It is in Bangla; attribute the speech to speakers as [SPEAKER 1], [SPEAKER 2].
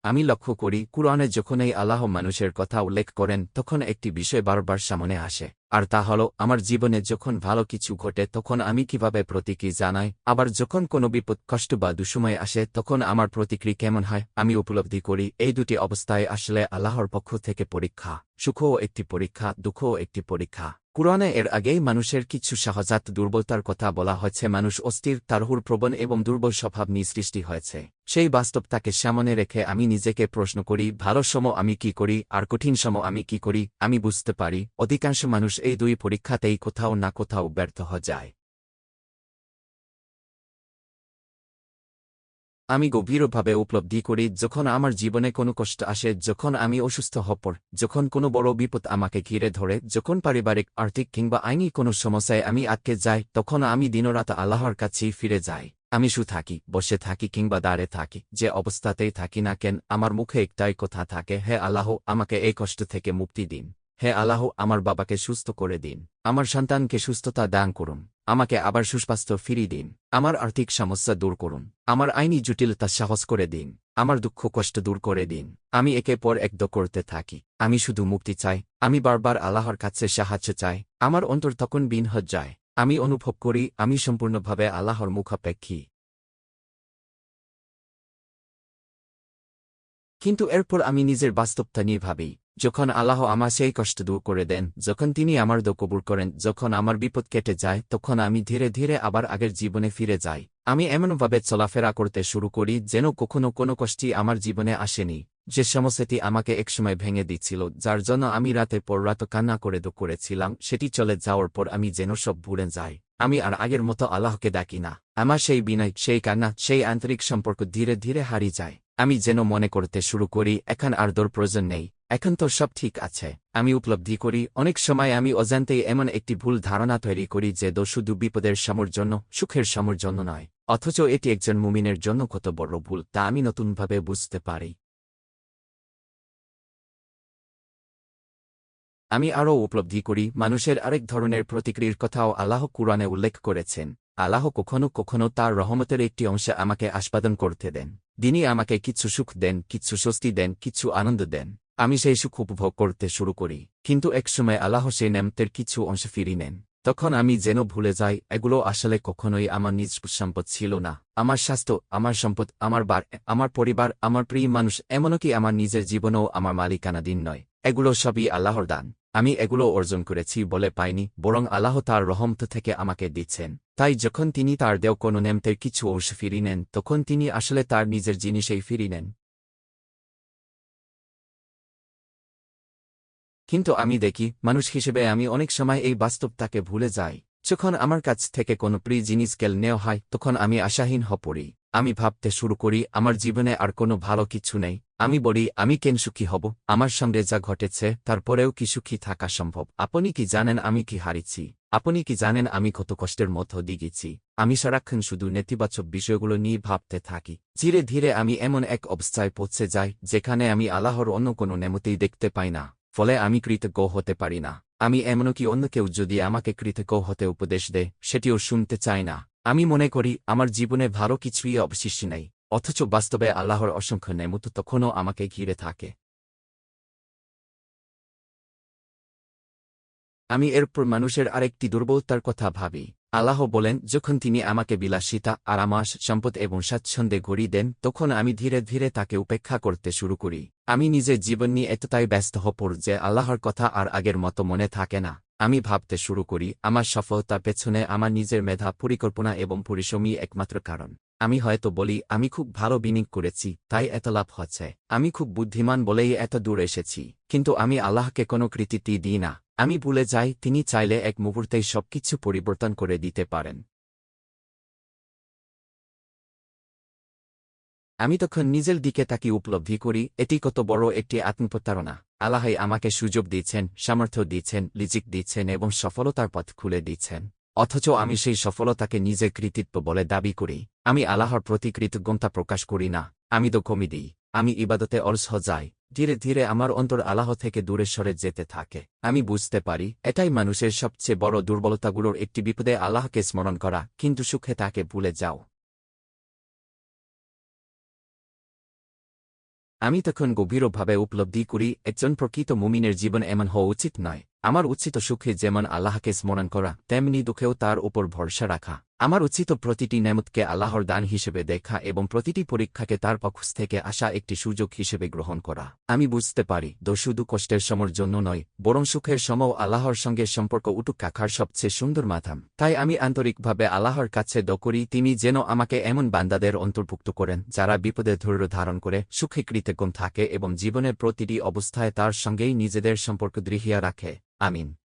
[SPEAKER 1] আমি লক্ষ্য করি কুরআনে যখনই আল্লাহ মানুষের কথা উল্লেখ করেন তখন একটি বিষয় বারবার সামনে আসে, আর তা হল আমার জীবনে যখন ভালো কিছু ঘটে তখন আমি কিভাবে প্রতিক্রিয়া জানাই, আবার যখন কোনো বিপদ কষ্ট বা দুঃসময় আসে তখন আমার প্রতিক্রিয়া কেমন হয়। আমি উপলব্ধি করি এই দুটি অবস্থায় আসলে আল্লাহর পক্ষ থেকে পরীক্ষা, সুখও একটি পরীক্ষা, দুঃখও একটি পরীক্ষা। কুরআনে এর আগেই মানুষের কিছু সহজাত দুর্বলতার কথা বলা হয়েছে। মানুষ অস্থির, তাড়াহুড়ো প্রবণ এবং দুর্বল স্বভাব নিয়ে সৃষ্টি হয়েছে। সেই বাস্তবতাকে সামনে রেখে আমি নিজেকে প্রশ্ন করি, ভালো সময় আমি কি করি আর কঠিন সময় আমি কি করি। আমি বুঝতে পারি অধিকাংশ মানুষ এই দুই পরীক্ষাতেই কোথাও না কোথাও ব্যর্থ হয়ে যায়। আমি গভীরভাবে উপলব্ধি করি যখন আমার জীবনে কোনো কষ্ট আসে, যখন আমি অসুস্থ হয়ে পড়ি, যখন কোনো বড় বিপদ আমাকে ঘিরে ধরে, যখন পারিবারিক, আর্থিক কিংবা আইনি কোনো সমস্যায় আমি আটকে যাই, তখন আমি দিনরাত আল্লাহর কাছেই ফিরে যাই। আমি শুয়ে থাকি, বসে থাকি কিংবা দাঁড়িয়ে থাকি, যে অবস্থাতেই থাকি না কেন আমার মুখে একটাই কথা থাকে, হে আল্লাহ, আমাকে এই কষ্ট থেকে মুক্তি দিন। হে আল্লাহ, আমার বাবাকে সুস্থ করে দিন, আমার সন্তানকে সুস্থতা দান করুন, আমাকে আবার সুস্বাস্থ্য ফিরিয়ে দিন, আমার আর্থিক সমস্যা দূর করুন, আমার আইনি জটিলতা সহজ করে দিন, আমার দুঃখ কষ্ট দূর করে দিন। আমি একের পর এক দোয়া করতে থাকি। আমি শুধু মুক্তি চাই, আমি বারবার আল্লাহর কাছে সাহায্য চাই। আমার অন্তর তখন বিন হয়ে যায়। আমি অনুভব করি আমি সম্পূর্ণভাবে আল্লাহর মুখাপেক্ষী। কিন্তু এরপর আমি নিজের বাস্তবতা নিয়ে ভাবি। যখন আল্লাহ আমার সেই কষ্ট দূর করে দেন, যখন তিনি আমার দোয়া কবুল করেন, যখন আমার বিপদ কেটে যায়, তখন আমি ধীরে ধীরে আবার আগের জীবনে ফিরে যাই। আমি এমনভাবে চলাফেরা করতে শুরু করি যেন কখনো কোনো কষ্টই আমার জীবনে আসেনি। যে সমস্যাটি আমাকে একসময় ভেঙে দিচ্ছিল, যার জন্য আমি রাতের পর রাত কান্না করে দোয়া করেছিলাম, সেটি চলে যাওয়ার পর আমি যেন সব ভুলে যাই। আমি আর আগের মতো আল্লাহকে ডাকি না। আমার সেই বিনয়, সেই কান্না, সেই আন্তরিক সম্পর্ক ধীরে ধীরে হারিয়ে যায়। আমি যেন মনে করতে শুরু করি এখন আর দোর প্রয়োজন নেই, এখন তো সব ঠিক আছে। আমি উপলব্ধি করি অনেক সময় আমি অজান্তেই এমন একটি ভুল ধারণা তৈরি করি যে দোষ শুধু বিপদের সময়ের জন্য, সুখের সময়ের জন্য নয়। অথচ এটি একজন মুমিনের জন্য কত বড় ভুল তা আমি নতুনভাবে বুঝতে পারি। আমি আরও উপলব্ধি করি মানুষের আরেক ধরনের প্রতিক্রিয়ার কথাও আল্লাহ কুরআনে উল্লেখ করেছেন। আল্লাহ কখনো কখনো তার রহমতের একটি অংশে আমাকে আস্বাদন করতে দেন। তিনি আমাকে কিছু সুখ দেন, কিছু স্বস্তি দেন, কিছু আনন্দ দেন। আমি সেই সুখ উপভোগ করতে শুরু করি, কিন্তু একসময় আল্লাহ সেই নেমতের কিছু অংশ ফিরিয়ে নেন। তখন আমি যেন ভুলে যাই এগুলো আসলে কখনোই আমার নিজ সম্পদ ছিল না। আমার স্বাস্থ্য, আমার সম্পদ, আমার বার, আমার পরিবার, আমার প্রিয় মানুষ, এমনকি আমার নিজের জীবনও আমার মালিকানাধীন নয়। এগুলো সবই আল্লাহর দান। আমি এগুলো অর্জন করেছি বলে পাইনি, বরং আল্লাহ তার রহমত থেকে আমাকে দিচ্ছেন। তাই যখন তিনি তার দেও কোনো নেমতের কিছু অংশ ফিরিয়ে নেন, তখন তিনি আসলে তার নিজের জিনিসেই ফিরিয়ে নেন। কিন্তু আমি দেখি মানুষ হিসেবে আমি অনেক সময় এই বাস্তবতাকে ভুলে যাই। যখন আমার কাছ থেকে কোনো প্রিয় জিনিস কেড়ে নেওয়া হয় তখন আমি আশাহীন হয়ে পড়ি। আমি ভাবতে শুরু করি আমার জীবনে আর কোনো ভালো কিছু নেই। আমি বলি আমি কেন সুখী হব, আমার সঙ্গে যা ঘটেছে তারপরেও কি সুখী থাকা সম্ভব? আপনি কি জানেন আমি কি হারিয়েছি? আপনি কি জানেন আমি কত কষ্টের মধ্য দিয়ে গেছি? আমি সারাক্ষণ শুধু নেতিবাচক বিষয়গুলো নিয়ে ভাবতে থাকি। ধীরে ধীরে আমি এমন এক অবস্থায় পৌঁছে যাই যেখানে আমি আল্লাহর অন্য কোনো নেমতেই দেখতে পাই না। ফলে আমি কৃতজ্ঞ হতে পারি না। আমি এমনকি অন্য কেউ যদি আমাকে কৃতজ্ঞ হতে উপদেশ দেয় সেটিও শুনতে চাই না। আমি মনে করি আমার জীবনে ভালো কিছুই অবশিষ্ট নেই, অথচ বাস্তবে আল্লাহর অসংখ্য নেমত তখনও আমাকে ঘিরে থাকে। আমি এরপর মানুষের আরেকটি দুর্বলতার কথা ভাবি। আল্লাহ বলেন যখন তিনি আমাকে বিলাসিতা, আরামাস, সম্পদ এবং স্বাচ্ছন্দ্যে ঘড়ি দেন তখন আমি ধীরে ধীরে তাকে উপেক্ষা করতে শুরু করি। আমি নিজের জীবন নিয়ে এতটাই ব্যস্ত হয়ে পড়ি যে আল্লাহর কথা আর আগের মতো মনে থাকে না। আমি ভাবতে শুরু করি আমার সফলতার পেছনে আমার নিজের মেধা, পরিকল্পনা এবং পরিশ্রমই একমাত্র কারণ। আমি হয়তো বলি আমি খুব ভালো বিনিয়োগ করেছি তাই এত লাভ হচ্ছে, আমি খুব বুদ্ধিমান বলেই এত দূর এসেছি। কিন্তু আমি আল্লাহকে কোনো কৃতিত্ব দিই না। আমি ভুলে যাই তিনি চাইলে এক মুহূর্তেই সবকিছু পরিবর্তন করে দিতে পারেন। আমি তখন নিজের দিকে তাকিয়ে উপলব্ধি করি এটি কত বড় একটি আত্মপ্রতারণা। আল্লাহই আমাকে সুযোগ দিচ্ছেন, সামর্থ্য দিচ্ছেন, রিজিক দিচ্ছেন এবং সফলতার পথ খুলে দিচ্ছেন। অথচ আমি সেই সফলতাকে নিজের কৃতিত্ব বলে দাবি করি। আমি আল্লাহর প্রতি কৃতজ্ঞতা প্রকাশ করি না, আমি তো কমই দিই। আমি ইবাদতে অলস হয়ে যাই। ধীরে ধীরে আমার অন্তর আল্লাহ থেকে দূরে সরে যেতে থাকে। আমি বুঝতে পারি এটাই মানুষের সবচেয়ে বড় দুর্বলতাগুলোর একটি, বিপদে আল্লাহকে স্মরণ করা কিন্তু সুখে তাকে ভুলে যাও। আমি তখন গভীরভাবে উপলব্ধি করি একজন প্রকৃত মুমিনের জীবন এমন হওয়া উচিত নয়। আমার উচিত সুখে যেমন আল্লাহকে স্মরণ করা, তেমনি দুঃখেও তার উপর ভরসা রাখা। আমার উচিত প্রতিটি নেমতকে আল্লাহর দান হিসেবে দেখা এবং প্রতিটি পরীক্ষাকে তার পক্ষ থেকে আসা একটি সুযোগ হিসেবে গ্রহণ করা। আমি বুঝতে পারি শুধু কষ্টের সময়ের জন্য নয়, বরং সুখের সময়ও আল্লাহর সঙ্গে সম্পর্ক উটুক রাখার সবচেয়ে সুন্দর মাধ্যম। তাই আমি আন্তরিকভাবে আল্লাহর কাছে দোয়া করি তিনি যেন আমাকে এমন বান্দাদের অন্তর্ভুক্ত করেন যারা বিপদে ধৈর্য ধারণ করে, সুখে কৃতজ্ঞ থাকে এবং জীবনের প্রতিটি অবস্থায় তার সঙ্গেই নিজেদের সম্পর্ক দৃঢ় রাখে। আমিন।